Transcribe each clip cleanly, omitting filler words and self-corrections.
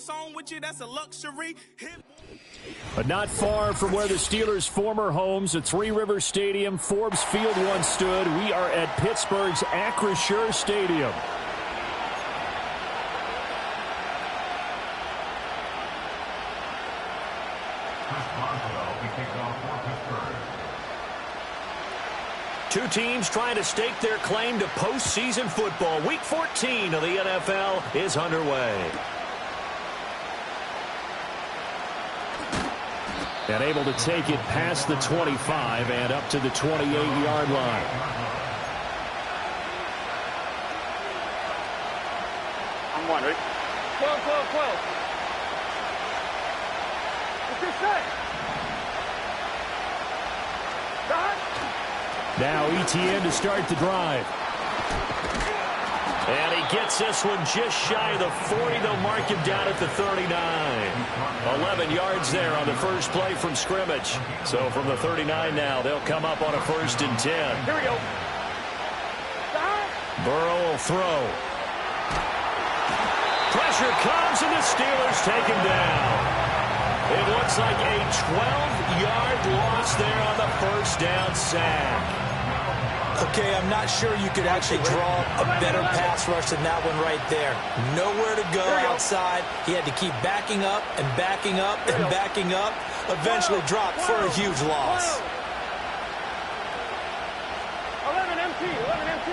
song with you, that's a luxury. But not far from where the Steelers' former homes at Three Rivers Stadium, Forbes Field once stood. We are at Pittsburgh's Acrisure Stadium. Two teams trying to stake their claim to postseason football. Week 14 of the NFL is underway. And able to take it past the 25 and up to the 28-yard line. I'm wondering. 12, 12, 12. What's this say? Now ETN to start the drive. And he gets this one just shy of the 40. They'll mark him down at the 39. 11 yards there on the first play from scrimmage. So from the 39 now, they'll come up on a 1st and 10. Here we go. Burrow will throw. Pressure comes, and the Steelers take him down. It looks like a 12-yard loss there on the first down sack. Okay, I'm not sure you could actually draw a better pass rush than that one right there. Nowhere to go outside. He had to keep backing up and backing up and backing up. Eventually dropped for a huge loss. 11 MT, 11 MT.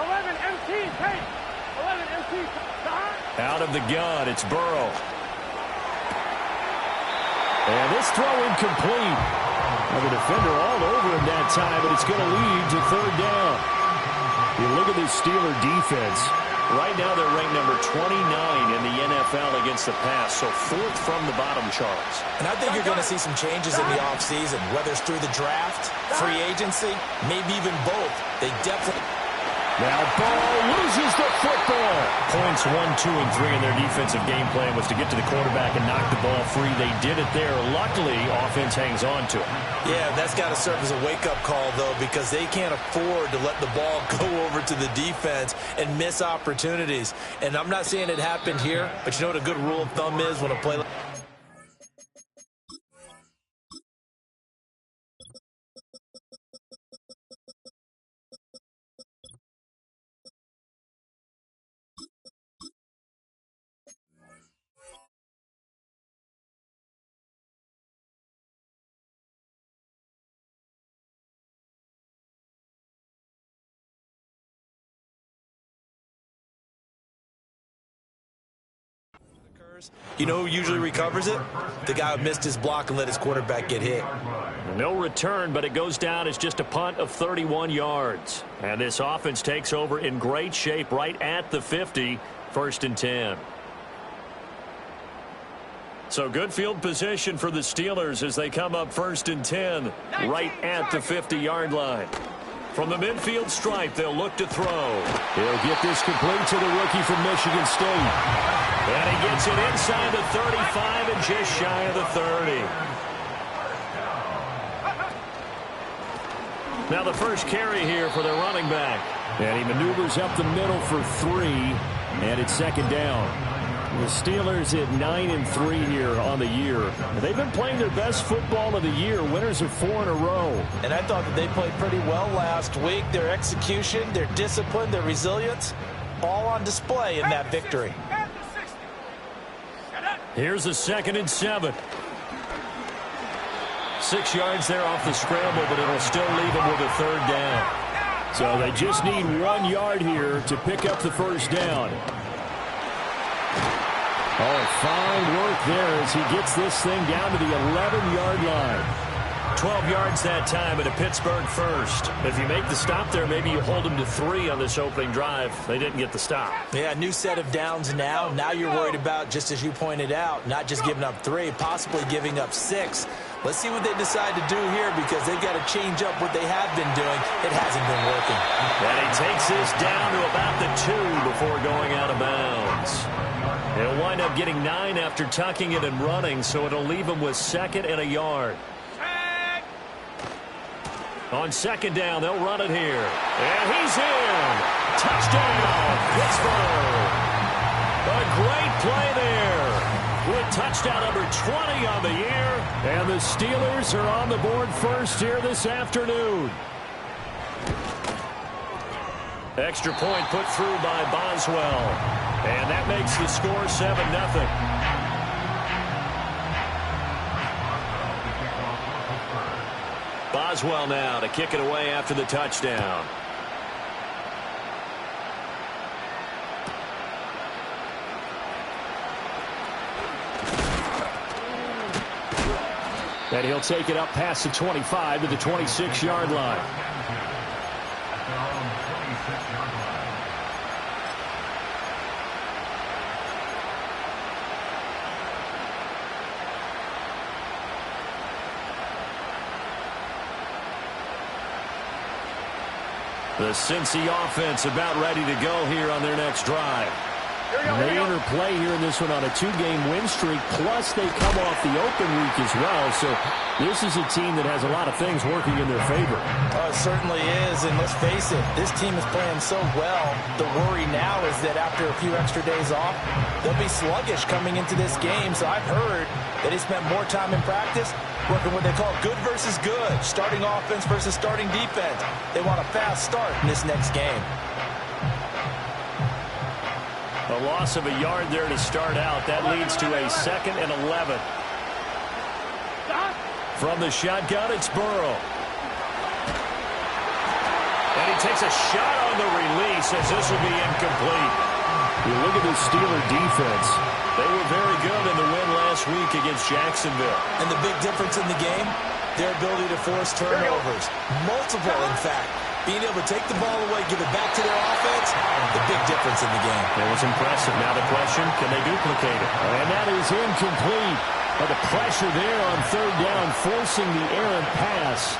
11 MT, take. 11 MT. Out of the gun, it's Burrow. And this throw incomplete. Well, the defender all over him that time, but it's going to lead to 3rd down. You look at this Steeler defense. Right now they're ranked number 29 in the NFL against the pass, so 4th from the bottom, Charles. And I think you're going to see some changes in the offseason, whether it's through the draft, free agency, maybe even both. They definitely... Now Burrow loses the football. Points 1, 2, and 3 in their defensive game plan was to get to the quarterback and knock the ball free. They did it there. Luckily, offense hangs on to it. Yeah, that's got to serve as a wake-up call, though, because they can't afford to let the ball go over to the defense and miss opportunities. And I'm not saying it happened here, but you know what a good rule of thumb is when a play like... You know who usually recovers it? The guy who missed his block and let his quarterback get hit. No return, but it goes down as just a punt of 31 yards. And this offense takes over in great shape right at the 50, 1st and 10. So good field position for the Steelers as they come up 1st and 10 right at the 50-yard line. From the midfield stripe, they'll look to throw. He'll get this complete to the rookie from Michigan State. And he gets it inside the 35 and just shy of the 30. Now the first carry here for the running back. And he maneuvers up the middle for 3, and it's 2nd down. The Steelers at 9-3 here on the year. They've been playing their best football of the year. Winners of 4 in a row. And I thought that they played pretty well last week. Their execution, their discipline, their resilience, all on display in that victory. Here's a 2nd and 7. 6 yards there off the scramble, but it'll still leave them with a 3rd down. So they just need 1 yard here to pick up the 1st down. Oh, fine work there as he gets this thing down to the 11-yard line. 12 yards that time and a Pittsburgh first. If you make the stop there, maybe you hold them to 3 on this opening drive. They didn't get the stop. Yeah, new set of downs now. Now you're worried about, just as you pointed out, not just giving up 3, possibly giving up 6. Let's see what they decide to do here because they've got to change up what they have been doing. It hasn't been working. And he takes this down to about the 2 before going out of bounds. He'll wind up getting 9 after tucking it and running, so it'll leave him with 2nd and a yard. On 2nd down, they'll run it here. And he's in. Touchdown, Pittsburgh. A great play there with touchdown number 20 on the year. And the Steelers are on the board first here this afternoon. Extra point put through by Boswell. And that makes the score 7-0. Boswell now to kick it away after the touchdown. And he'll take it up past the 25 to the 26-yard line. The Cincy offense about ready to go here on their next drive. They interplay here in this one on a 2-game win streak, plus they come off the open week as well. So this is a team that has a lot of things working in their favor. It certainly is, and let's face it, this team is playing so well. The worry now is that after a few extra days off, they'll be sluggish coming into this game. So I've heard that he spent more time in practice working what they call good versus good, starting offense versus starting defense. They want a fast start in this next game. A loss of a yard there to start out. That leads to a 2nd and 11. From the shotgun, it's Burrow. And he takes a shot on the release as this will be incomplete. You look at the Steeler defense. They were very good in the win last week against Jacksonville. And the big difference in the game, their ability to force turnovers. Multiple, in fact. Being able to take the ball away, give it back to their offense, the big difference in the game. It was impressive. Now the question, can they duplicate it? And that is incomplete. But the pressure there on 3rd down, forcing the errant pass.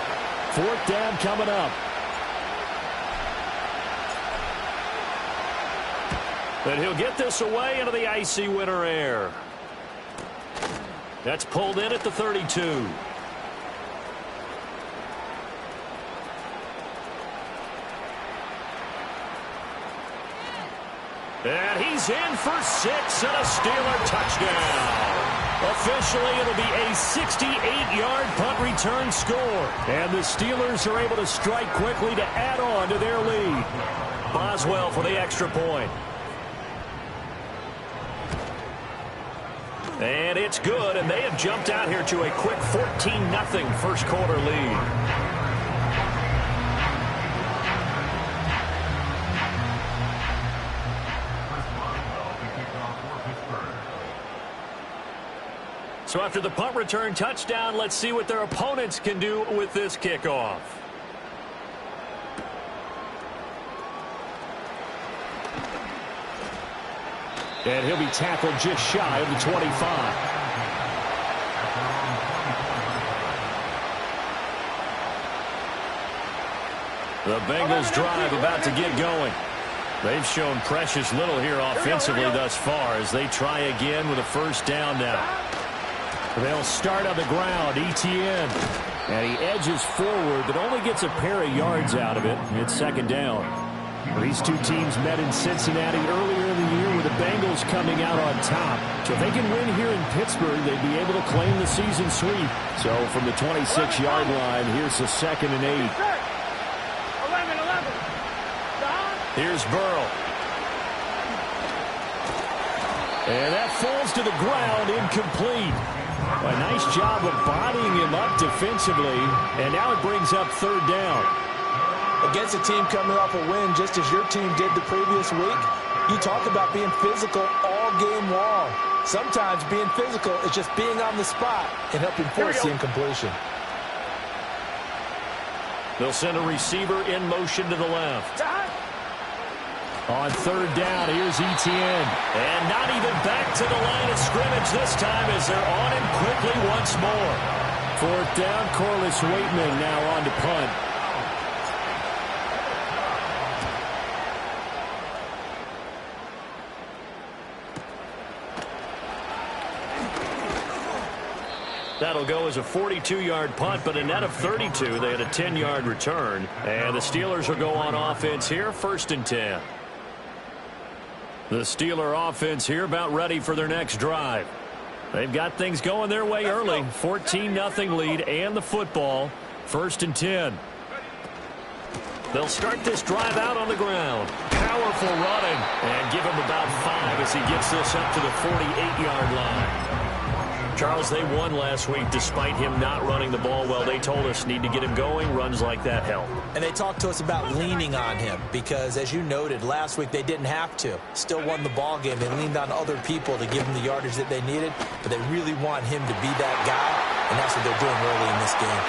4th down coming up. But he'll get this away into the icy winter air. That's pulled in at the 32. And he's in for 6 and a Steeler touchdown. Officially, it'll be a 68-yard punt return score. And the Steelers are able to strike quickly to add on to their lead. Boswell for the extra point. And it's good, and they have jumped out here to a quick 14-0 first quarter lead. So after the punt return touchdown, let's see what their opponents can do with this kickoff. And he'll be tackled just shy of the 25. The Bengals drive about to get going. They've shown precious little here offensively thus far as they try again with a first down now. They'll start on the ground, Etienne. And he edges forward, but only gets a pair of yards out of it. It's 2nd down. These two teams met in Cincinnati earlier in the year with the Bengals coming out on top. So if they can win here in Pittsburgh, they'd be able to claim the season sweep. So from the 26-yard line, here's the 2nd and 8. 11. Here's Burrow. And that falls to the ground, incomplete. A nice job of bodying him up defensively, and now it brings up 3rd down. Against a team coming off a win, just as your team did the previous week, you talk about being physical all game long. Sometimes being physical is just being on the spot and helping force the incompletion. They'll send a receiver in motion to the left. On 3rd down, here's Etienne. And not even back to the line of scrimmage this time as they're on him quickly once more. 4th down, Corliss Waitman now on to punt. That'll go as a 42-yard punt, but a net of 32. They had a 10-yard return. And the Steelers will go on offense here, 1st and 10. The Steeler offense here about ready for their next drive. They've got things going their way early. 14-0 lead and the football. 1st and 10. They'll start this drive out on the ground. Powerful running. And give him about 5 as he gets this up to the 48-yard line. Charles, they won last week despite him not running the ball well. They told us need to get him going. Runs like that help. And they talked to us about leaning on him because, as you noted, last week they didn't have to. Still won the ball game. They leaned on other people to give them the yardage that they needed, but they really want him to be that guy, and that's what they're doing early in this game.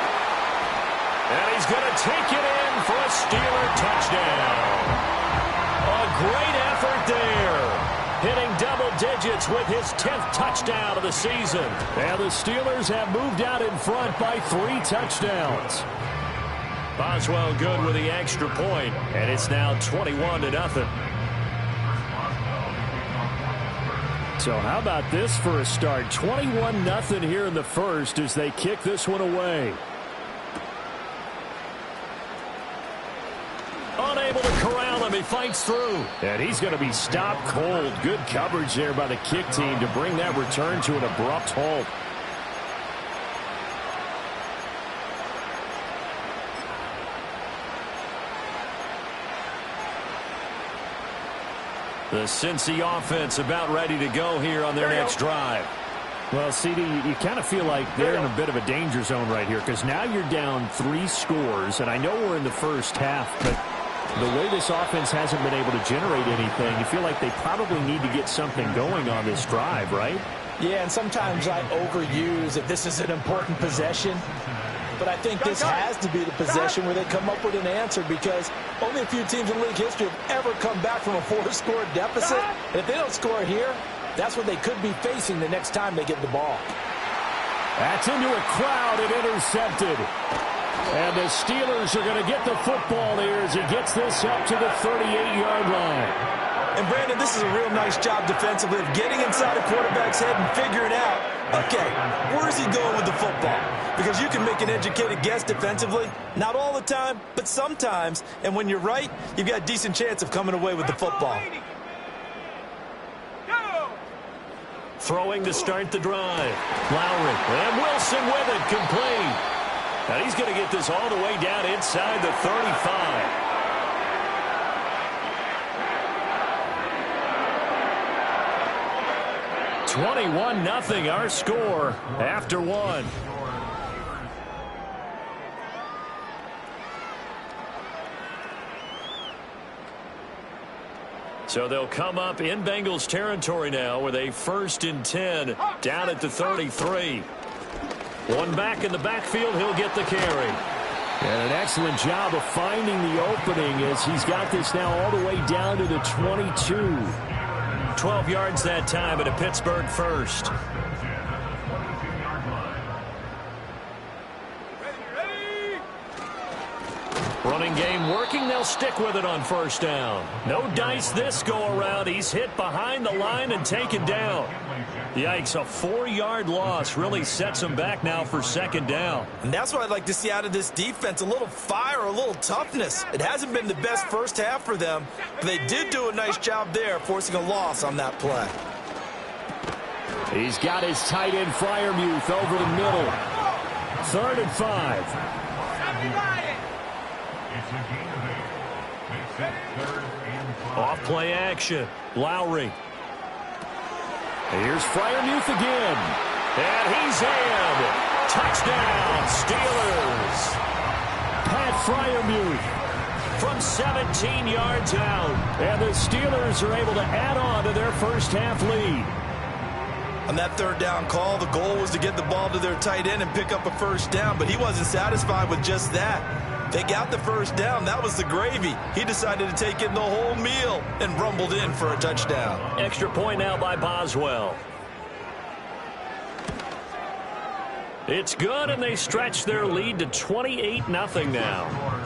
And he's going to take it in for a Steeler touchdown. A great effort there. Hitting double digits with his 10th touchdown of the season. And the Steelers have moved out in front by 3 touchdowns. Boswell good with the extra point, and it's now 21-0. So how about this for a start? 21-0 here in the first as they kick this one away. Unable to corral him. He fights through. And he's going to be stopped cold. Good coverage there by the kick team to bring that return to an abrupt halt. The Cincy offense about ready to go here on their next drive. Well, CD, you kind of feel like they're in a bit of a danger zone right here because now you're down 3 scores, and I know we're in the first half, but the way this offense hasn't been able to generate anything, you feel like they probably need to get something going on this drive, right? Yeah, and sometimes I overuse if this is an important possession. But I think this has to be the possession where they come up with an answer because only a few teams in league history have ever come back from a 4-score deficit. And if they don't score here, that's what they could be facing the next time they get the ball. That's into a crowd and intercepted. And the Steelers are going to get the football here as he gets this up to the 38-yard line. And, Brandon, this is a real nice job defensively of getting inside a quarterback's head and figuring out, okay, where is he going with the football? Because you can make an educated guess defensively. Not all the time, but sometimes. And when you're right, you've got a decent chance of coming away with the football. Throwing to start the drive. Lowry. And Wilson with it. Complete. And he's going to get this all the way down inside the 35. (21-0) our score after 1. So they'll come up in Bengals territory now with a 1st and 10 down at the 33. One back in the backfield, he'll get the carry. And an excellent job of finding the opening as he's got this now all the way down to the 22. 12 yards that time at a Pittsburgh first. Running game working. They'll stick with it on 1st down. No dice this go around. He's hit behind the line and taken down. Yikes, a 4-yard loss really sets him back now for 2nd down. And that's what I'd like to see out of this defense, a little fire, a little toughness. It hasn't been the best first half for them, but they did do a nice job there forcing a loss on that play. He's got his tight end Freiermuth over the middle. 3rd and 5. Off play action. Lowry. Here's Freiermuth again. And he's in. Touchdown, Steelers. Pat Freiermuth from 17 yards out. And the Steelers are able to add on to their first half lead. On that 3rd down call, the goal was to get the ball to their tight end and pick up a 1st down, but he wasn't satisfied with just that. They got the 1st down. That was the gravy. He decided to take in the whole meal and rumbled in for a touchdown. Extra point now by Boswell. It's good, and they stretch their lead to 28-0 now.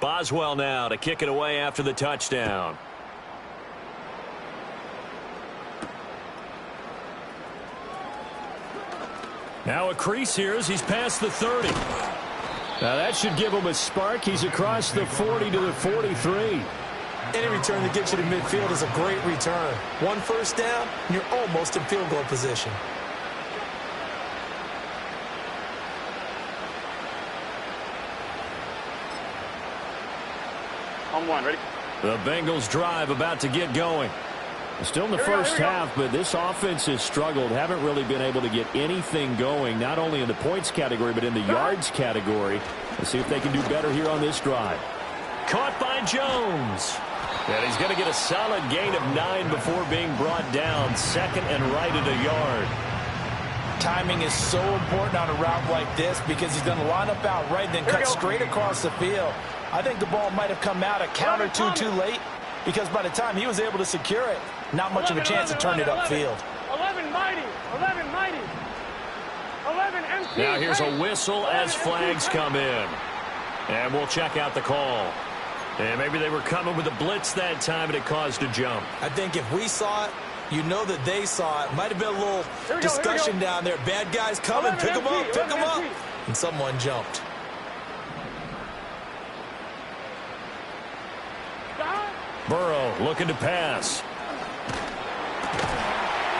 Boswell now to kick it away after the touchdown. Now a crease here as he's past the 30. Now that should give him a spark. He's across the 40 to the 43. Any return that gets you to midfield is a great return. One first down, and you're almost in field goal position. On one, ready? The Bengals drive about to get going. Still in the first half, but this offense has struggled. Haven't really been able to get anything going, not only in the points category, but in the yards category. Let's see if they can do better here on this drive. Caught by Jones. And he's going to get a solid gain of 9 before being brought down. Second and right at a yard. Timing is so important on a route like this because he's going to line up out right and then cut straight across the field. I think the ball might have come out a count or two too late because by the time he was able to secure it, not much of a chance to turn it upfield. 11 mighty, 11 mighty, 11 empty. Now here's a whistle as flags come in. And we'll check out the call. And maybe they were coming with a blitz that time and it caused a jump. I think if we saw it, you know that they saw it. Might have been a little discussion down there. Bad guys coming, pick them up, pick them up. And someone jumped. Burrow looking to pass.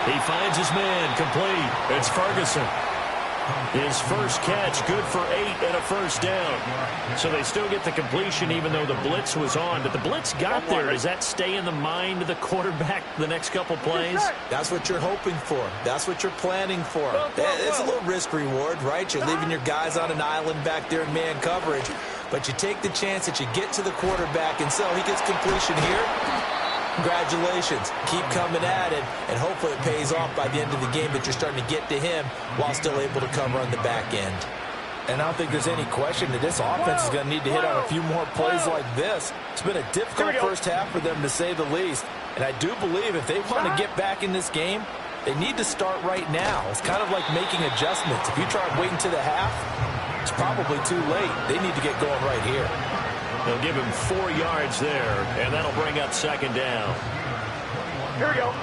He finds his man complete. It's Ferguson. His first catch good for 8 and a first down. So they still get the completion even though the blitz was on. But the blitz got there. Does that stay in the mind of the quarterback the next couple plays? That's what you're hoping for. That's what you're planning for. It's a little risk reward, right? You're leaving your guys on an island back there in man coverage. But you take the chance that you get to the quarterback and so he gets completion here. Congratulations. Keep coming at it, and hopefully it pays off by the end of the game that you're starting to get to him while still able to cover on the back end. And I don't think there's any question that this offense is going to need to hit on a few more plays like this. It's been a difficult first half for them, to say the least. And I do believe if they want to get back in this game, they need to start right now. It's kind of like making adjustments. If you try waiting to the half, it's probably too late. They need to get going right here. They'll give him 4 yards there, and that'll bring up second down. Here we go.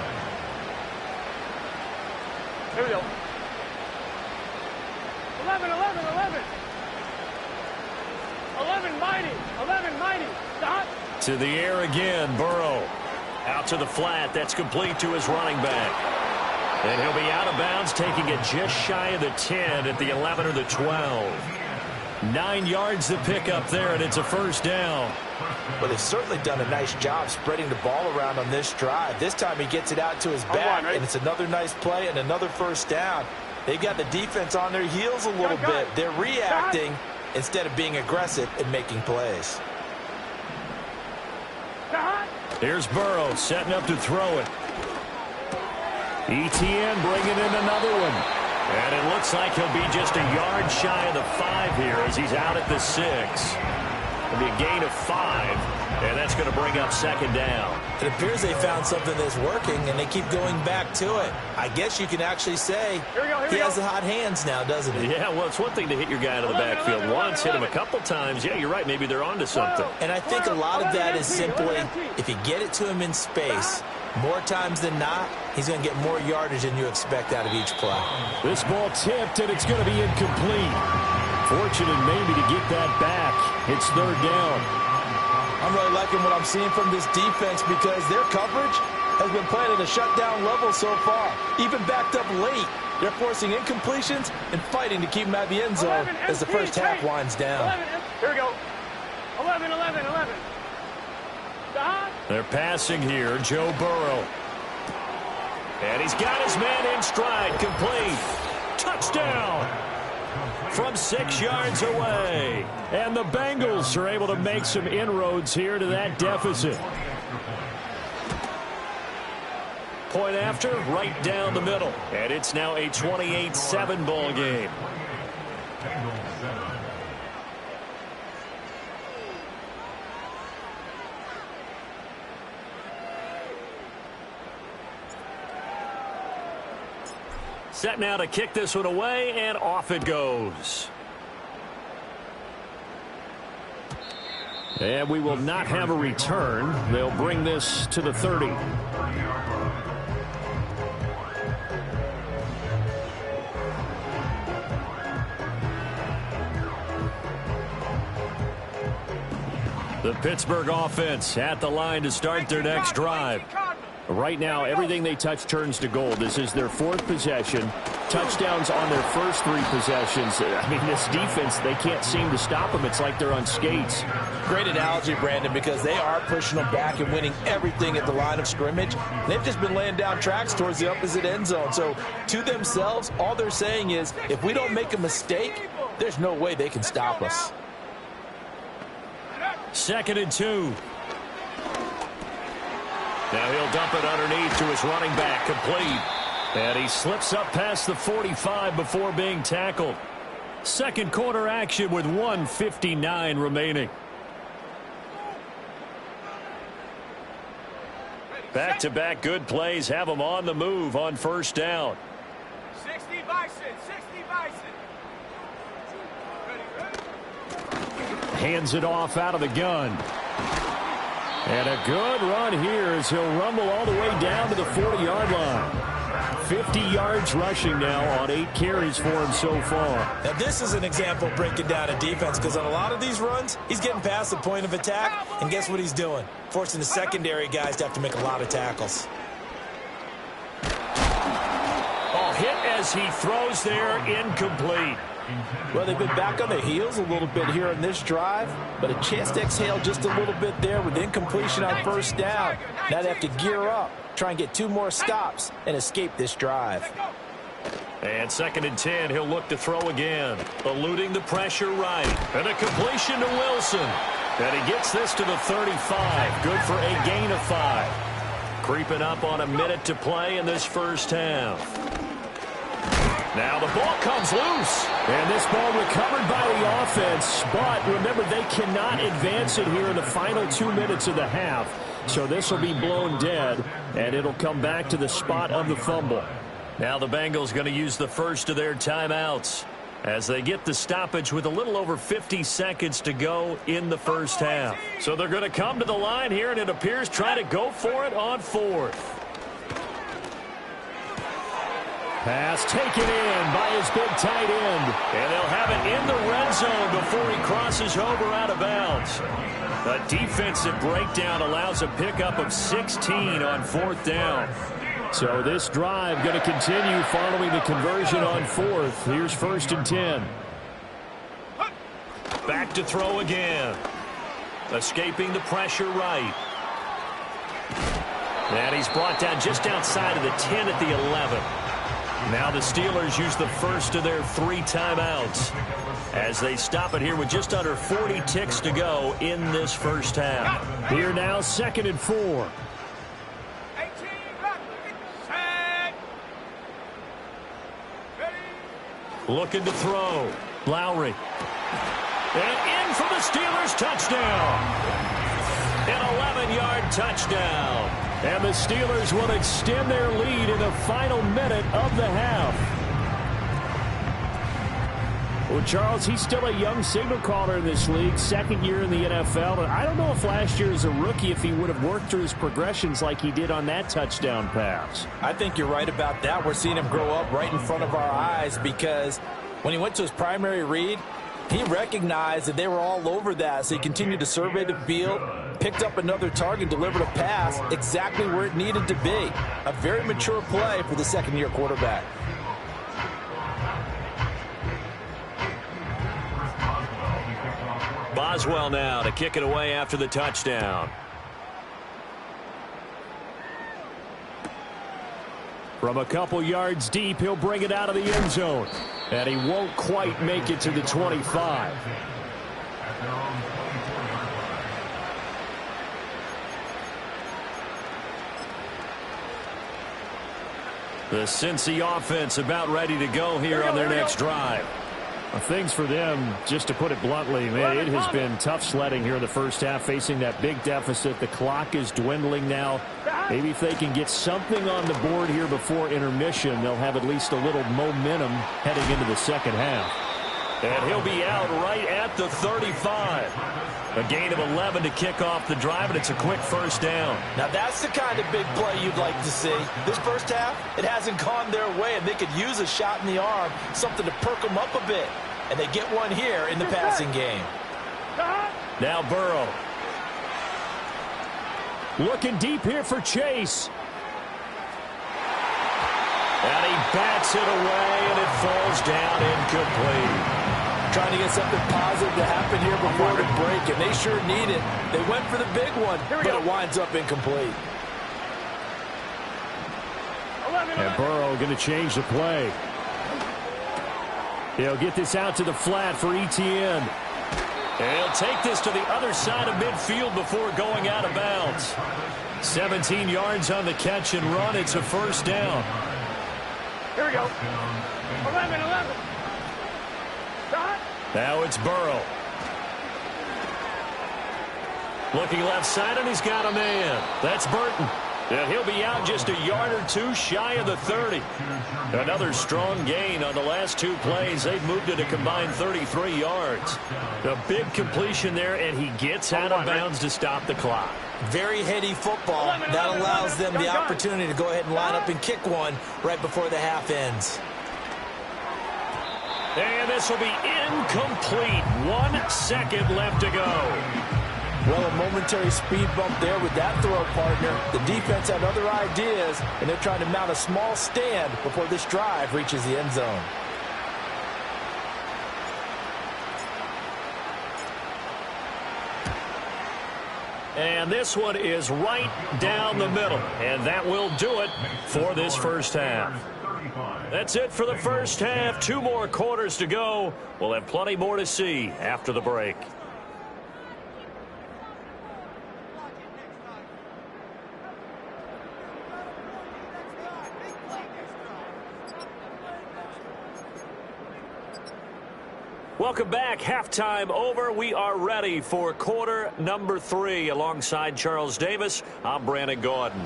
Here we go. 11, 11, 11. 11 mighty, 11 mighty. Dot. To the air again, Burrow. Out to the flat. That's complete to his running back. And he'll be out of bounds, taking it just shy of the 10 at the 11 or the 12. 9 yards to pick up there, and it's a first down. Well, they've certainly done a nice job spreading the ball around on this drive. This time he gets it out to his back, and it's another nice play and another first down. They've got the defense on their heels a little bit. They're reacting instead of being aggressive and making plays. Here's Burrow setting up to throw it. ETN bringing in another one. And it looks like he'll be just a yard shy of the 5 here as he's out at the 6. It'll be a gain of 5, and that's going to bring up second down. It appears they found something that's working, and they keep going back to it. I guess you can actually say he has the hot hands now, doesn't he? Yeah, well, it's one thing to hit your guy out of the backfield once, hit him a couple times. Yeah, you're right. Maybe they're onto something. And I think a lot of that is simply if you get it to him in space, more times than not, he's going to get more yardage than you expect out of each play. This ball tipped, and it's going to be incomplete. Fortunate maybe to get that back. It's third down. I'm really liking what I'm seeing from this defense because their coverage has been playing at a shutdown level so far. Even backed up late, they're forcing incompletions and fighting to keep them out of the end zone as the first half winds down. Here we go. 11, 11, 11. They're passing here, Joe Burrow. And he's got his man in stride, complete. Touchdown from 6 yards away. And the Bengals are able to make some inroads here to that deficit. Point after, right down the middle. And it's now a 28-7 ball game. Set now to kick this one away, and off it goes. And we will not have a return. They'll bring this to the 30. The Pittsburgh offense at the line to start their next drive. Right now, everything they touch turns to gold. This is their 4th possession. Touchdowns on their first 3 possessions. I mean, this defense, they can't seem to stop them. It's like they're on skates. Great analogy, Brandon, because they are pushing them back and winning everything at the line of scrimmage. They've just been laying down tracks towards the opposite end zone. So, to themselves, all they're saying is, if we don't make a mistake, there's no way they can stop us. 2nd and 2. Now he'll dump it underneath to his running back, complete. And he slips up past the 45 before being tackled. Second quarter action with 1:59 remaining. Back-to-back good plays have them on the move on first down. 60 Bison, 60 Bison. Hands it off out of the gun. And a good run here as he'll rumble all the way down to the 40-yard line. 50 yards rushing now on 8 carries for him so far. Now, this is an example of breaking down a defense, because on a lot of these runs, he's getting past the point of attack, and guess what he's doing? Forcing the secondary guys to have to make a lot of tackles. Oh, hit as he throws there, incomplete. Well, they've been back on their heels a little bit here in this drive, but a chance to exhale just a little bit there with incompletion on first down. Now they have to gear up, try and get 2 more stops, and escape this drive. And 2nd and 10, he'll look to throw again. Eluding the pressure right. And a completion to Wilson. And he gets this to the 35. Good for a gain of 5. Creeping up on a minute to play in this first half. Now the ball comes loose. And this ball recovered by the offense. But remember, they cannot advance it here in the final 2 minutes of the half. So this will be blown dead, and it'll come back to the spot of the fumble. Now the Bengals going to use the first of their timeouts as they get the stoppage with a little over 50 seconds to go in the first half. So they're going to come to the line here, and it appears try to go for it on 4th. Pass taken in by his big tight end. And they'll have it in the red zone before he crosses over out of bounds. A defensive breakdown allows a pickup of 16 on 4th down. So this drive going to continue following the conversion on 4th. Here's 1st and 10. Back to throw again. Escaping the pressure right. And he's brought down just outside of the 10 at the 11. Now the Steelers use the first of their 3 timeouts as they stop it here with just under 40 ticks to go in this first half. Here now, 2nd and 4. Looking to throw. Lowry. And in for the Steelers, touchdown. An 11-yard touchdown. And the Steelers will extend their lead in the final minute of the half. Well, Charles, he's still a young signal caller in this league, 2nd year in the NFL. And I don't know if last year as a rookie, if he would have worked through his progressions like he did on that touchdown pass. I think you're right about that. We're seeing him grow up right in front of our eyes, because when he went to his primary read, he recognized that they were all over that, so he continued to survey the field, picked up another target, delivered a pass exactly where it needed to be. A very mature play for the 2nd-year quarterback. Boswell now to kick it away after the touchdown. From a couple yards deep, he'll bring it out of the end zone. And he won't quite make it to the 25. The Cincy offense about ready to go here on their next drive. Things for them, just to put it bluntly, man, it has been tough sledding here in the first half, facing that big deficit. The clock is dwindling now. Maybe if they can get something on the board here before intermission, they'll have at least a little momentum heading into the second half. And he'll be out right at the 35. A gain of 11 to kick off the drive, and it's a quick first down. Now that's the kind of big play you'd like to see. This first half, it hasn't gone their way, and they could use a shot in the arm, something to perk them up a bit. And they get one here in the passing game. Now Burrow. Looking deep here for Chase. And he bats it away, and it falls down incomplete. Trying to get something positive to happen here before the break, and they sure need it. They went for the big one, but it winds up incomplete. And Burrow going to change the play. He'll get this out to the flat for Etienne. And he'll take this to the other side of midfield before going out of bounds. 17 yards on the catch and run. It's a first down. Here we go. 11. Now it's Burrow. Looking left side, and he's got a man. That's Burton. And he'll be out just a yard or two shy of the 30. Another strong gain on the last two plays. They've moved it a combined 33 yards. A big completion there, and he gets out of bounds to stop the clock. Very heady football. That allows them the opportunity to go ahead and line up and kick one right before the half ends. And this will be incomplete. 1 second left to go. Well, a momentary speed bump there with that throw, partner. The defense had other ideas, and they're trying to mount a small stand before this drive reaches the end zone. And this one is right down the middle. And that will do it for this first half. That's it for the first half. 2 more quarters to go. We'll have plenty more to see after the break. Welcome back. Halftime over. We are ready for quarter number 3. Alongside Charles Davis, I'm Brandon Gordon.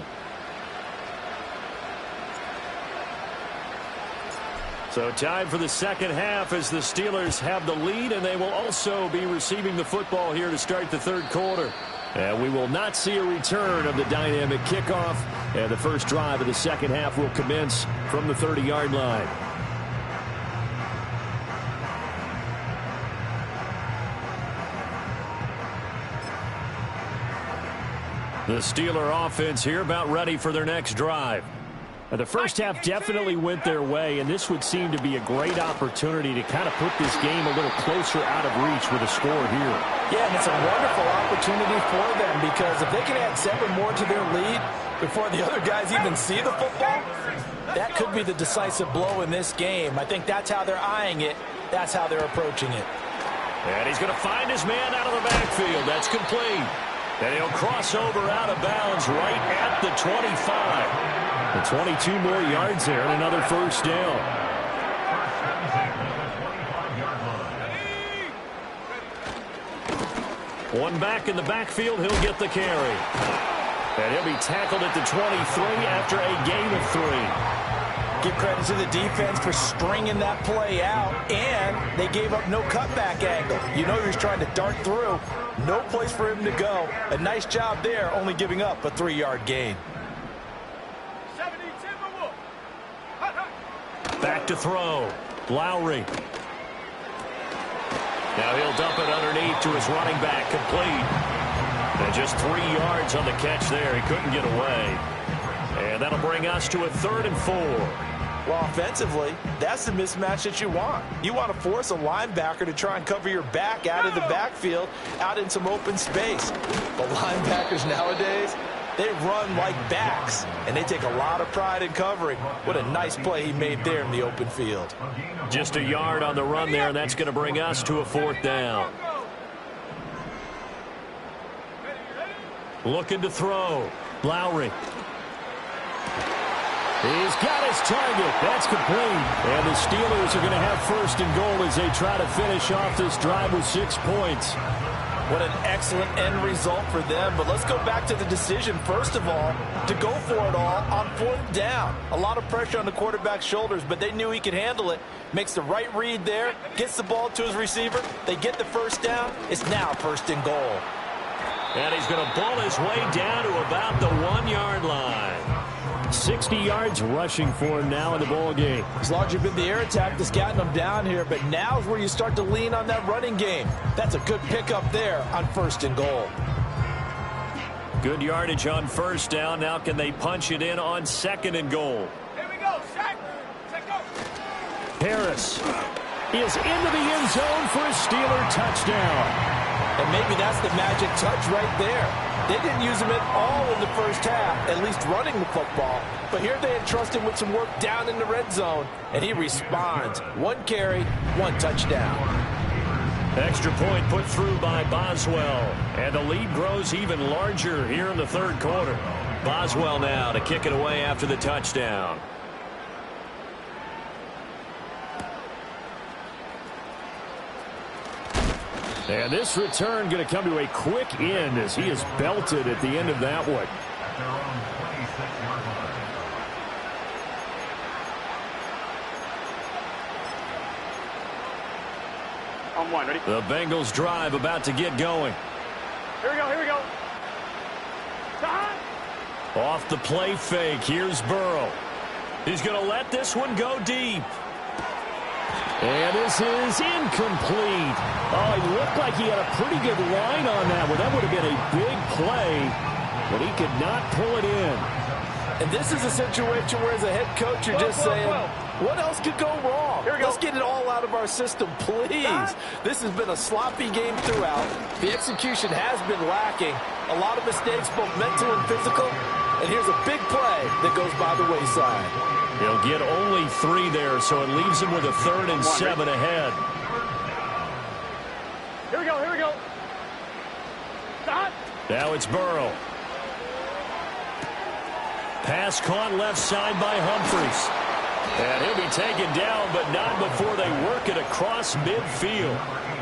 So time for the second half as the Steelers have the lead, and they will also be receiving the football here to start the third quarter. And we will not see a return of the dynamic kickoff, and the first drive of the second half will commence from the 30-yard line. The Steeler offense here about ready for their next drive. The first half definitely went their way, and this would seem to be a great opportunity to kind of put this game a little closer out of reach with a score here. Yeah, and it's a wonderful opportunity for them because if they can add 7 more to their lead before the other guys even see the football, that could be the decisive blow in this game. I think that's how they're eyeing it. That's how they're approaching it. And he's going to find his man out of the backfield. That's complete. And he'll cross over out of bounds right at the 25. And 22 more yards there and another first down. One back in the backfield, he'll get the carry. And he'll be tackled at the 23 after a gain of 3. Give credit to the defense for stringing that play out, and they gave up no cutback angle. You know he was trying to dart through. No place for him to go. A nice job there, only giving up a 3-yard gain. Back to throw. Lowry. Now he'll dump it underneath to his running back. Complete. And just 3 yards on the catch there. He couldn't get away. And that'll bring us to a 3rd and 4. Well, offensively, that's the mismatch that you want. You want to force a linebacker to try and cover your back out of the backfield, out in some open space. But linebackers nowadays, they run like backs, and they take a lot of pride in covering. What a nice play he made there in the open field. Just a yard on the run there, and that's going to bring us to a 4th down. Looking to throw. Lowry. He's got his target. That's complete. And the Steelers are going to have 1st and goal as they try to finish off this drive with 6 points. What an excellent end result for them. But let's go back to the decision, first of all, to go for it all on 4th down. A lot of pressure on the quarterback's shoulders, but they knew he could handle it. Makes the right read there, gets the ball to his receiver. They get the first down. It's now 1st and goal. And he's going to ball his way down to about the 1-yard line. 60 yards rushing for him now in the ball game. As long as you've been the air attack that's gotten them down here, but now is where you start to lean on that running game. That's a good pickup there on 1st and goal. Good yardage on 1st down. Now can they punch it in on 2nd and goal? Here we go, Shaq. Check go. Harris is into the end zone for a Steeler touchdown. And maybe that's the magic touch right there. They didn't use him at all in the first half, at least running the football. But here they entrust him with some work down in the red zone, and he responds. 1 carry, 1 touchdown. Extra point put through by Boswell. And the lead grows even larger here in the 3rd quarter. Boswell now to kick it away after the touchdown. And this return going to come to a quick end as he is belted at the end of that one. On 1, ready? The Bengals drive about to get going. Here we go, here we go. Off the play fake, here's Burrow. He's going to let this one go deep. And this is incomplete. Oh, he looked like he had a pretty good line on that one. That would have been a big play, but he could not pull it in. And this is a situation where as a head coach you're just saying, what else could go wrong? Let's get it all out of our system, please. This has been a sloppy game throughout. The execution has been lacking. A lot of mistakes, both mental and physical. And here's a big play that goes by the wayside. He'll get only 3 there, so it leaves him with a 3rd and 7 ahead. Here we go, here we go. Now it's Burrow. Pass caught left side by Humphries. And he'll be taken down, but not before they work it across midfield.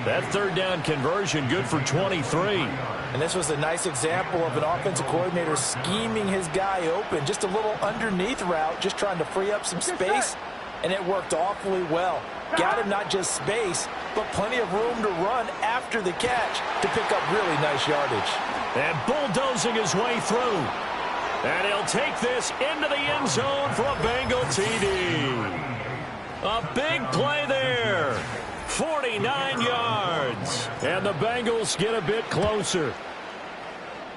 That 3rd down conversion good for 23. And this was a nice example of an offensive coordinator scheming his guy open. Just a little underneath route, just trying to free up some space. And it worked awfully well. Got him not just space, but plenty of room to run after the catch to pick up really nice yardage. And bulldozing his way through. And he'll take this into the end zone for a Bengal TD. A big play there. 49 yards. And the Bengals get a bit closer.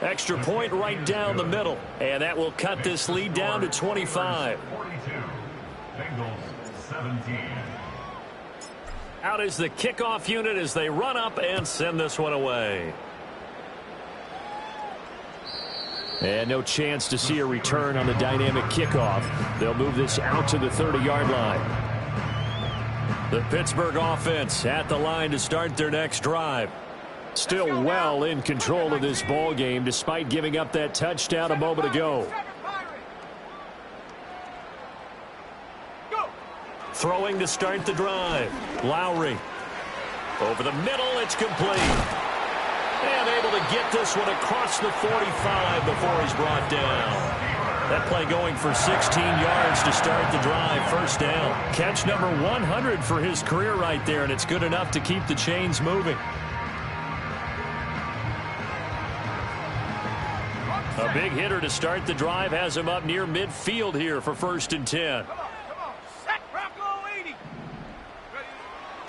Extra point right down the middle. And that will cut this lead down to 25. 42. Bengals 17. Out is the kickoff unit as they run up and send this one away. And no chance to see a return on the dynamic kickoff. They'll move this out to the 30-yard line. The Pittsburgh offense at the line to start their next drive. Still well in control of this ball game despite giving up that touchdown a moment ago. Throwing to start the drive. Lowry. Over the middle, it's complete. And able to get this one across the 45 before he's brought down. That play going for 16 yards to start the drive. 1st down. Catch number 100 for his career right there, and it's good enough to keep the chains moving. A big hitter to start the drive has him up near midfield here for 1st and 10. Come on. Set, Bronco 80.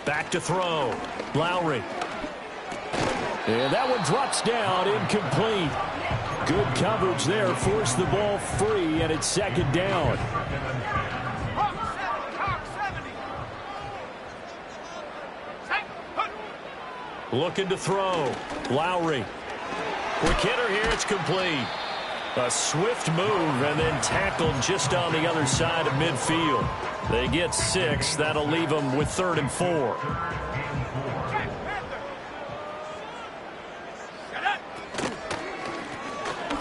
Back to throw. Lowry. And that one drops down, incomplete. Good coverage there, forced the ball free, and it's 2nd down. Looking to throw. Lowry. Quick hitter here, it's complete. A swift move and then tackled just on the other side of midfield. They get 6. That'll leave them with 3rd and 4.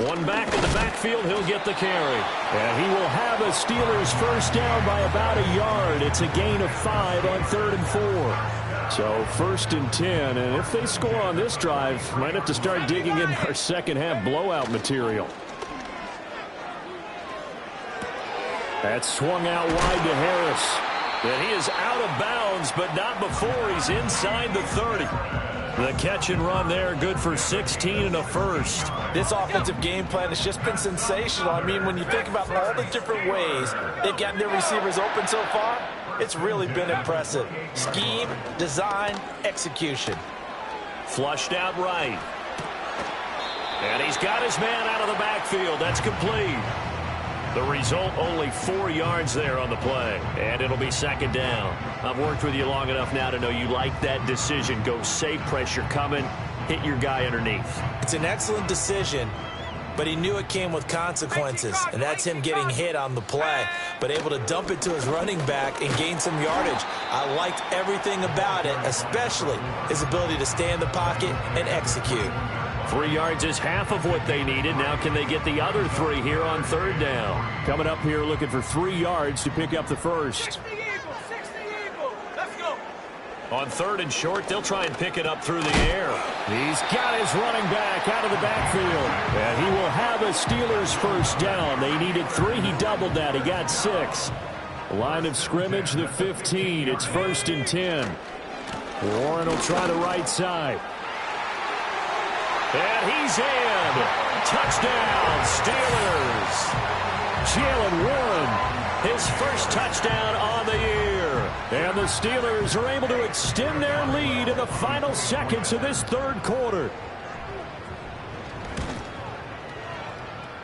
One back in the backfield, he'll get the carry. And he will have a Steelers 1st down by about a yard. It's a gain of 5 on 3rd and 4. So 1st and 10, and if they score on this drive, might have to start digging in our second half blowout material. That's swung out wide to Harris. And he is out of bounds, but not before he's inside the 30. The catch and run there, good for 16 and a first. This offensive game plan has just been sensational. I mean, when you think about all the different ways they've gotten their receivers open so far, it's really been impressive. Scheme, design, execution. Flushed out right. And he's got his man out of the backfield. That's complete. The result, only 4 yards there on the play. And it'll be 2nd down. I've worked with you long enough now to know you like that decision. Go safe, pressure coming, hit your guy underneath. It's an excellent decision, but he knew it came with consequences, and that's him getting hit on the play, but able to dump it to his running back and gain some yardage. I liked everything about it, especially his ability to stay in the pocket and execute. 3 yards is half of what they needed. Now can they get the other 3 here on 3rd down? Coming up here looking for 3 yards to pick up the first. 60 Eagles. Let's go. On 3rd and short, they'll try and pick it up through the air. He's got his running back out of the backfield. And he will have a Steelers first down. They needed 3. He doubled that. He got 6. Line of scrimmage, the 15. It's 1st and 10. Warren will try the right side. And he's in. Touchdown, Steelers. Jalen Warren, His first touchdown on the year. and the Steelers are able to extend their lead in the final seconds of this 3rd quarter.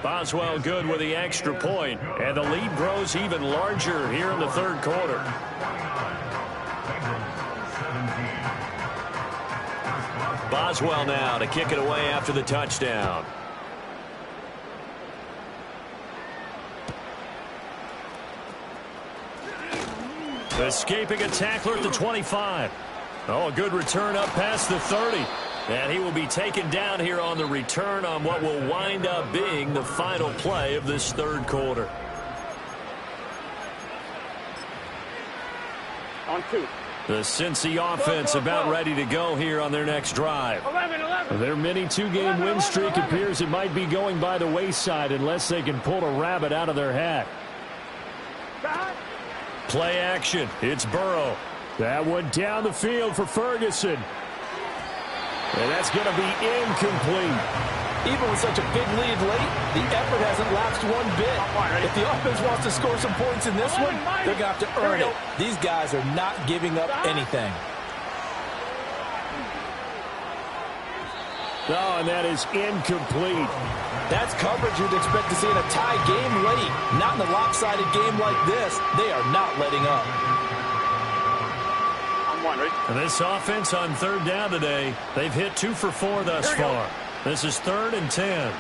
Boswell good with the extra point, and the lead grows even larger here in the 3rd quarter. Boswell now to kick it away after the touchdown. Escaping a tackler at the 25. Oh, a good return up past the 30. And he will be taken down here on the return on what will wind up being the final play of this 3rd quarter. On 2. The Cincy offense about ready to go here on their next drive. 11. Their mini 2-game win streak appears it might be going by the wayside unless they can pull a rabbit out of their hat. Play action. It's Burrow. That one down the field for Ferguson. And that's going to be incomplete. Even with such a big lead late, the effort hasn't lapsed one bit. If the offense wants to score some points in this one, they're going to have to earn it. These guys are not giving up anything. Oh, and that is incomplete. That's coverage you'd expect to see in a tie game late. Not in a lopsided game like this. They are not letting up. On 1, ready? This offense on 3rd down today, they've hit 2 for 4 thus far. This is 3rd and 10.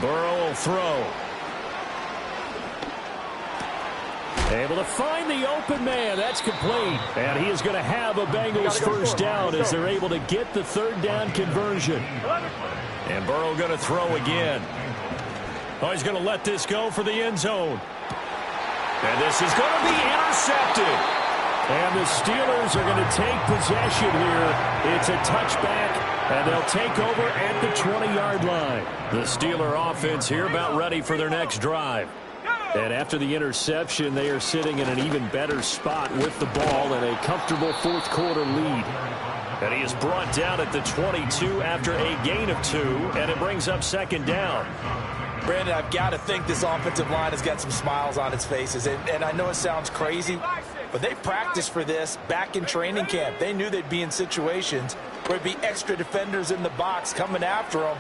Burrow will throw. Able to find the open man. That's complete. And he is going to have a Bengals first down as they're able to get the 3rd down conversion. And Burrow going to throw again. Oh, he's going to let this go for the end zone. And this is going to be intercepted. And the Steelers are going to take possession here. It's a touchback, and they'll take over at the 20-yard line. The Steeler offense here about ready for their next drive. And after the interception, they are sitting in an even better spot with the ball and a comfortable 4th quarter lead. And he is brought down at the 22 after a gain of 2, and it brings up 2nd down. Brandon, I've got to think this offensive line has got some smiles on its faces. And I know it sounds crazy, but they practiced for this back in training camp. They knew they'd be in situations where there'd be extra defenders in the box coming after them,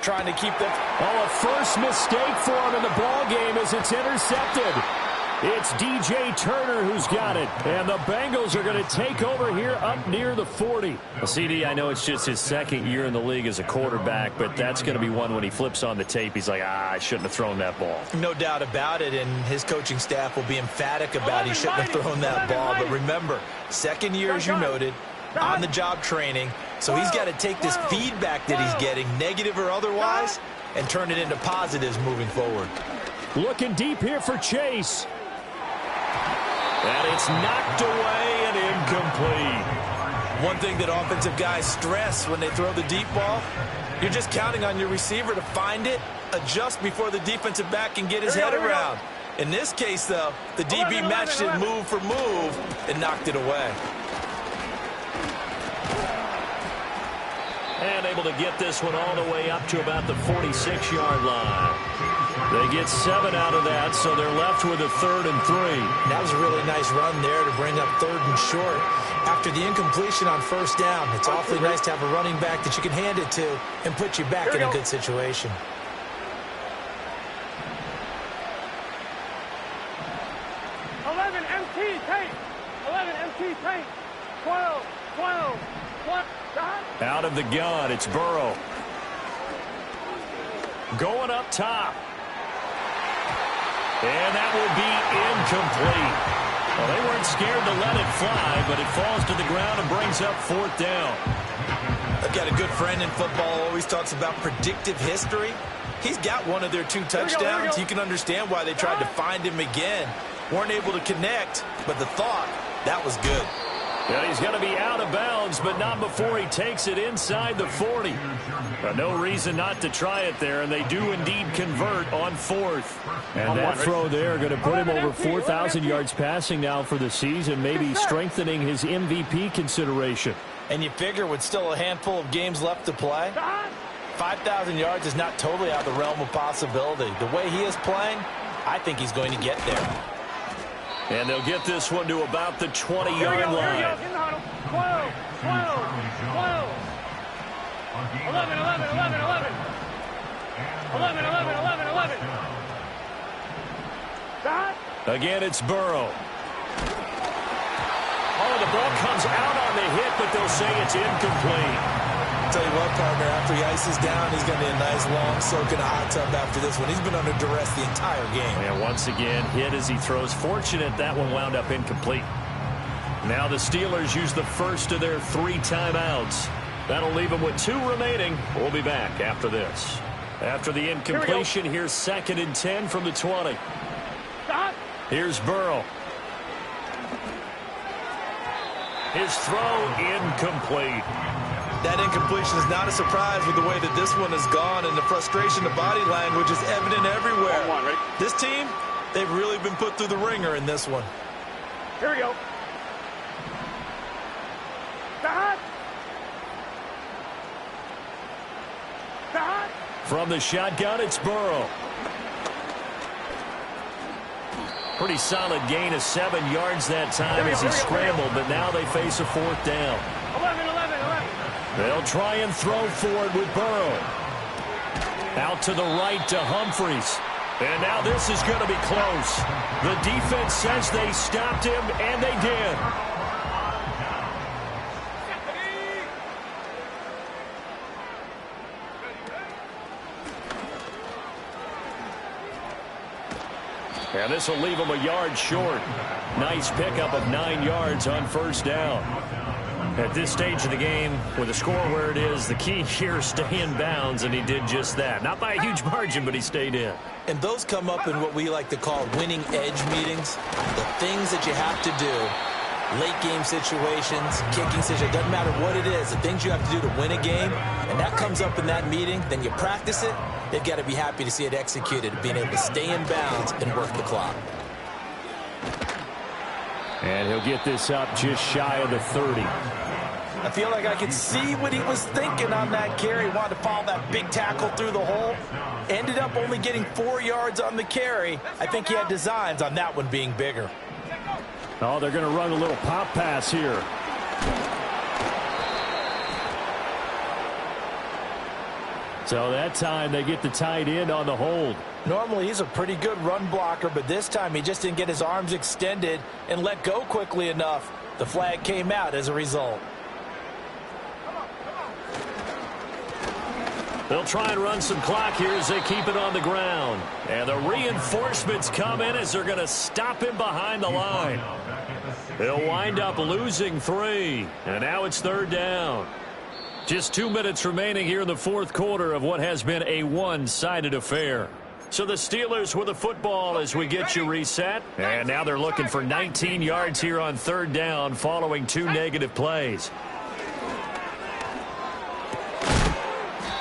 trying to keep them. Oh, a first mistake for him in the ball game as it's intercepted. It's DJ Turner who's got it. And the Bengals are going to take over here up near the 40. Well, CD, I know it's just his 2nd year in the league as a quarterback, but that's going to be one when he flips on the tape. He's like, I shouldn't have thrown that ball. No doubt about it, and his coaching staff will be emphatic about he shouldn't have thrown that ball. But remember, 2nd year, as you noted, on-the-job training. So he's got to take this feedback that he's getting, negative or otherwise, and turn it into positives moving forward. Looking deep here for Chase. And it's knocked away and incomplete. One thing that offensive guys stress when they throw the deep ball, you're just counting on your receiver to find it, adjust before the defensive back can get his head around. In this case, though, the DB matched it move for move and knocked it away. And able to get this one all the way up to about the 46-yard line. They get 7 out of that, so they're left with a 3rd and 3. That was a really nice run there to bring up 3rd and short. After the incompletion on 1st down, it's awfully nice to have a running back that you can hand it to and put you back in a good situation. MT paint. 11 MT paint. 12. Out of the gun, it's Burrow. Going up top. And that will be incomplete. Well, they weren't scared to let it fly, but it falls to the ground and brings up 4th down. I've got a good friend in football, always talks about predictive history. He's got one of their 2 touchdowns. You can understand why they tried to find him again. Weren't able to connect, but the thought, that was good. And he's going to be out of bounds, but not before he takes it inside the 40. No reason not to try it there, and they do indeed convert on 4th. And that throw there going to put him over 4,000 yards passing now for the season, maybe strengthening his MVP consideration. And you figure with still a handful of games left to play, 5,000 yards is not totally out of the realm of possibility. The way he is playing, I think he's going to get there. And they'll get this one to about the 20-yard line. 12. 11. Again, it's Burrow. Oh, the ball comes out on the hit, but they'll say it's incomplete. Tell you what, partner, after he ices down, he's going to be a nice long soak in a hot tub after this one. He's been under duress the entire game. And once again, hit as he throws. Fortunate that one wound up incomplete. Now the Steelers use the first of their 3 timeouts. That'll leave them with 2 remaining. We'll be back after this. After the incompletion, here's 2nd and 10 from the 20. Here's Burrow. His throw incomplete. That incompletion is not a surprise with the way that this one has gone, and the frustration, the body language is evident everywhere. This team, they've really been put through the ringer in this one. Here we go. From the shotgun, it's Burrow. Pretty solid gain of 7 yards that time as he scrambled, but now they face a 4th down. 11. They'll try and throw for it with Burrow. Out to the right to Humphries. And now this is going to be close. The defense says they stopped him, and they did. And this will leave him a yard short. Nice pickup of 9 yards on 1st down. At this stage of the game, with the score where it is, the key here is stay in bounds, and he did just that. Not by a huge margin, but he stayed in. And those come up in what we like to call winning edge meetings. The things that you have to do, late game situations, kicking situations, doesn't matter what it is, the things you have to do to win a game, and that comes up in that meeting, then you practice it, they've got to be happy to see it executed, being able to stay in bounds and work the clock. And he'll get this up just shy of the 30. I feel like I could see what he was thinking on that carry. Wanted to follow that big tackle through the hole. Ended up only getting 4 yards on the carry. I think he had designs on that one being bigger. Oh, they're going to run a little pop pass here. So that time they get the tight end on the hold. Normally he's a pretty good run blocker, but this time he just didn't get his arms extended and let go quickly enough. The flag came out as a result. They'll try and run some clock here as they keep it on the ground. And the reinforcements come in as they're going to stop him behind the line. They'll wind up losing 3. And now it's 3rd down. Just 2 minutes remaining here in the 4th quarter of what has been a one-sided affair. So the Steelers with the football as we get you reset. And now they're looking for 19 yards here on third down following 2 negative plays.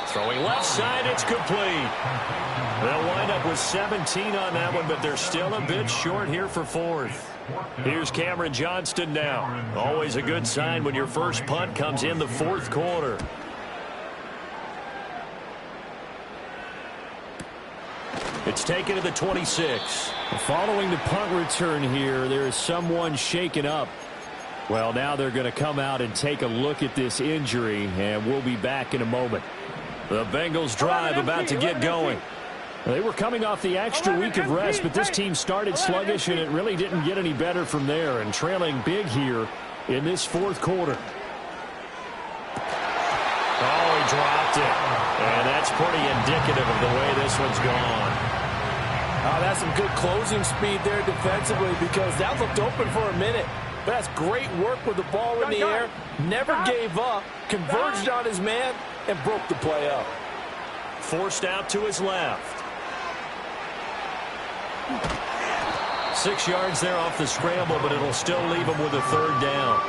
Throwing left side, it's complete. They'll wind up with 17 on that one, but they're still a bit short here for fourth. Here's Cameron Johnston now. Always a good sign when your first punt comes in the fourth quarter. It's taken to the 26. Following the punt return here, there is someone shaken up. Well, now they're going to come out and take a look at this injury, and we'll be back in a moment. The Bengals drive about to get going. They were coming off the extra week of rest, but this team started sluggish, and it really didn't get any better from there, and trailing big here in this fourth quarter. Oh, he dropped it. And that's pretty indicative of the way this one's gone. Oh, that's some good closing speed there defensively because that looked open for a minute. But that's great work with the ball in the air. Never gave up, converged on his man, and broke the play up. Forced out to his left. 6 yards there off the scramble, but it'll still leave him with a third down.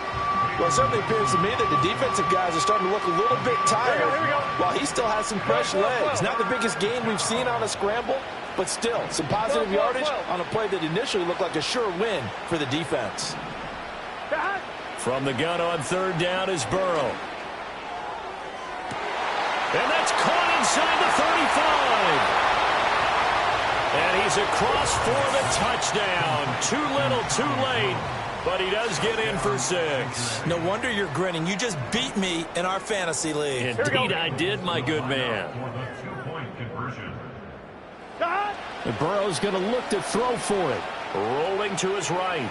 Well, it certainly appears to me that the defensive guys are starting to look a little bit tired while he still has some fresh legs. Not the biggest gain we've seen on a scramble, but still some positive yardage on a play that initially looked like a sure win for the defense. From the gun on third down is Burrow. And that's caught inside the 35. And he's across for the touchdown. Too little, too late. But he does get in for 6. No wonder you're grinning. You just beat me in our fantasy league. Indeed I did, my good man. For the two-point conversion. And Burrow's going to look to throw for it. Rolling to his right.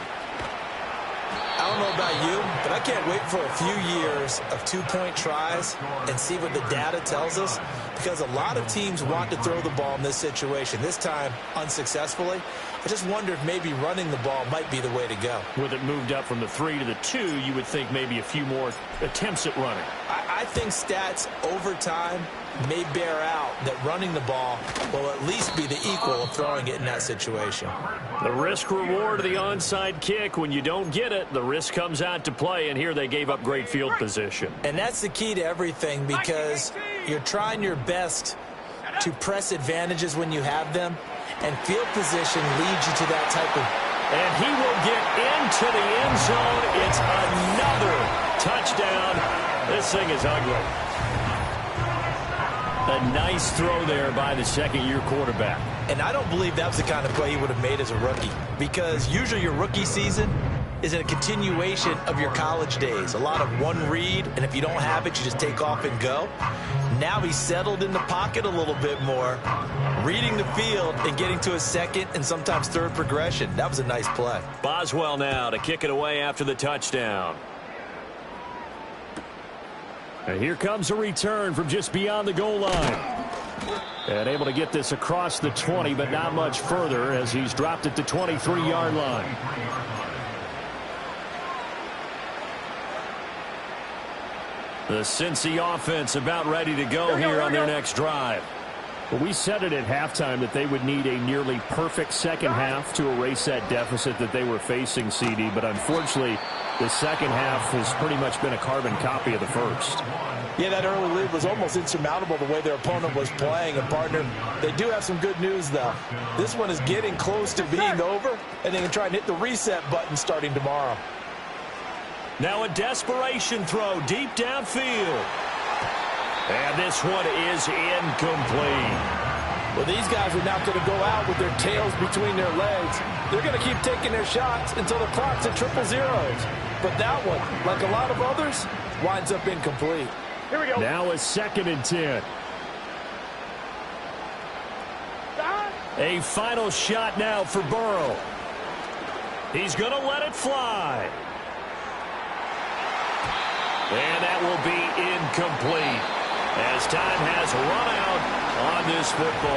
I don't know about you, but I can't wait for a few years of two-point tries and see what the data tells us, because a lot of teams want to throw the ball in this situation, this time unsuccessfully. I just wonder if maybe running the ball might be the way to go. With it moved up from the 3 to the 2, you would think maybe a few more attempts at running. I think stats over time may bear out that running the ball will at least be the equal of throwing it in that situation. The risk-reward of the onside kick, when you don't get it, the risk comes out to play, and here they gave up great field position. And that's the key to everything, because you're trying your best to press advantages when you have them, and field position leads you to that type of... And he will get into the end zone. It's another touchdown. This thing is ugly. A nice throw there by the second-year quarterback. And I don't believe that was the kind of play he would have made as a rookie, because usually your rookie season is a continuation of your college days. A lot of one read, and if you don't have it, you just take off and go. Now he's settled in the pocket a little bit more, reading the field and getting to a second and sometimes third progression. That was a nice play. Boswell now to kick it away after the touchdown. And here comes a return from just beyond the goal line. And able to get this across the 20, but not much further as he's dropped at the 23-yard line. The Cincy offense about ready to go here on their next drive. Well, we said it at halftime that they would need a nearly perfect second half to erase that deficit that they were facing, CD, but unfortunately the second half has pretty much been a carbon copy of the first. Yeah, that early lead was almost insurmountable the way their opponent was playing. And, partner, they do have some good news, though. This one is getting close to being over, and they can try and hit the reset button starting tomorrow. Now a desperation throw deep downfield. And this one is incomplete. Well, these guys are now going to go out with their tails between their legs. They're going to keep taking their shots until the clock's at triple zeros. But that one, like a lot of others, winds up incomplete. Here we go. Now a 2nd and 10. A final shot now for Burrow. He's going to let it fly. And that will be incomplete as time has run out on this football.